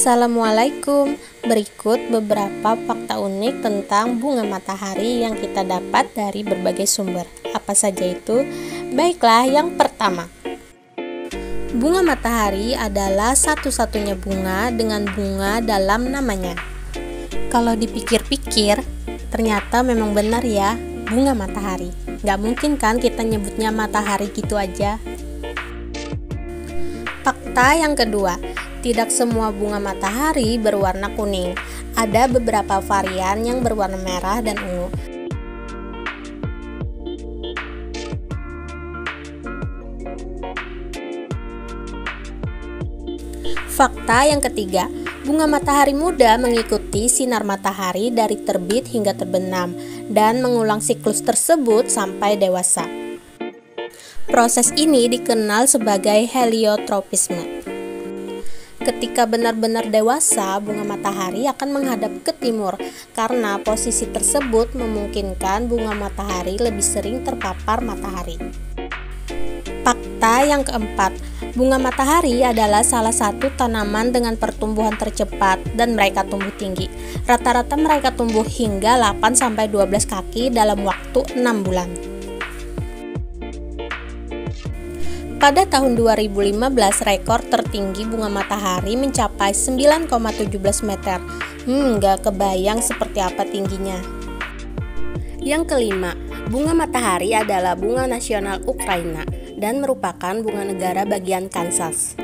Assalamualaikum. Berikut beberapa fakta unik tentang bunga matahari yang kita dapat dari berbagai sumber. Apa saja itu? Baiklah, yang pertama. Bunga matahari adalah satu-satunya bunga dengan bunga dalam namanya. Kalau dipikir-pikir, ternyata memang benar ya, bunga matahari. Gak mungkin kan kita nyebutnya matahari gitu aja. Fakta yang kedua, tidak semua bunga matahari berwarna kuning. Ada beberapa varian yang berwarna merah dan ungu. Fakta yang ketiga, bunga matahari muda mengikuti sinar matahari dari terbit hingga terbenam dan mengulang siklus tersebut sampai dewasa. Proses ini dikenal sebagai heliotropisme. Ketika benar-benar dewasa, bunga matahari akan menghadap ke timur karena posisi tersebut memungkinkan bunga matahari lebih sering terpapar matahari. Fakta yang keempat, bunga matahari adalah salah satu tanaman dengan pertumbuhan tercepat dan mereka tumbuh tinggi. Rata-rata mereka tumbuh hingga 8-12 kaki dalam waktu 6 bulan. Pada tahun 2015, rekor tertinggi bunga matahari mencapai 9,17 meter. Gak kebayang seperti apa tingginya. Yang kelima, bunga matahari adalah bunga nasional Ukraina dan merupakan bunga negara bagian Kansas.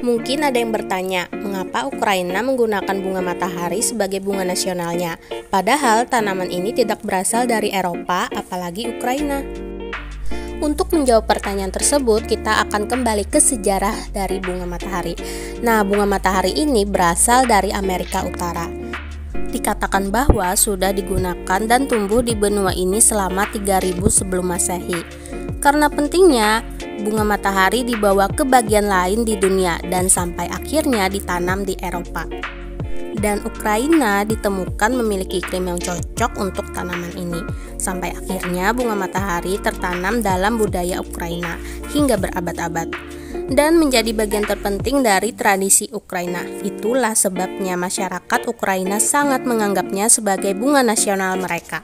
Mungkin ada yang bertanya, mengapa Ukraina menggunakan bunga matahari sebagai bunga nasionalnya? Padahal tanaman ini tidak berasal dari Eropa, apalagi Ukraina. Untuk menjawab pertanyaan tersebut, kita akan kembali ke sejarah dari bunga matahari. Nah, bunga matahari ini berasal dari Amerika Utara. Dikatakan bahwa sudah digunakan dan tumbuh di benua ini selama 3000 sebelum Masehi. Karena pentingnya, bunga matahari dibawa ke bagian lain di dunia dan sampai akhirnya ditanam di Eropa. Dan Ukraina ditemukan memiliki iklim yang cocok untuk tanaman ini. Sampai akhirnya bunga matahari tertanam dalam budaya Ukraina hingga berabad-abad dan menjadi bagian terpenting dari tradisi Ukraina. Itulah sebabnya masyarakat Ukraina sangat menganggapnya sebagai bunga nasional mereka.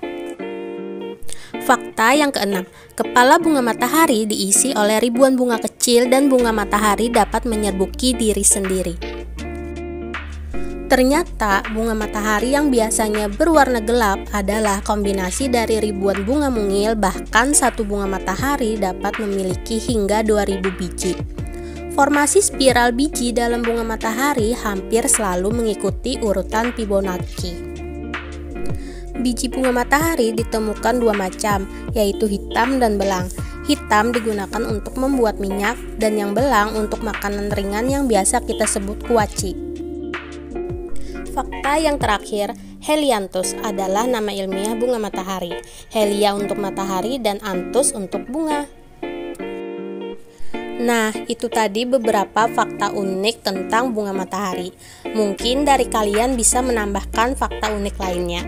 Fakta yang keenam, kepala bunga matahari diisi oleh ribuan bunga kecil dan bunga matahari dapat menyerbuki diri sendiri. Ternyata bunga matahari yang biasanya berwarna gelap adalah kombinasi dari ribuan bunga mungil, bahkan satu bunga matahari dapat memiliki hingga 2000 biji. Formasi spiral biji dalam bunga matahari hampir selalu mengikuti urutan Fibonacci. Biji bunga matahari ditemukan dua macam, yaitu hitam dan belang. Hitam digunakan untuk membuat minyak dan yang belang untuk makanan ringan yang biasa kita sebut kuaci. Fakta yang terakhir, Helianthus adalah nama ilmiah bunga matahari. Helia untuk matahari dan anthus untuk bunga. Nah, itu tadi beberapa fakta unik tentang bunga matahari. Mungkin dari kalian bisa menambahkan fakta unik lainnya.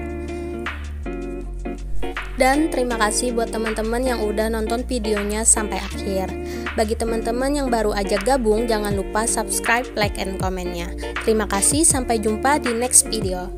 Dan terima kasih buat teman-teman yang udah nonton videonya sampai akhir. Bagi teman-teman yang baru aja gabung, jangan lupa subscribe, like, and komen-nya. Terima kasih, sampai jumpa di next video.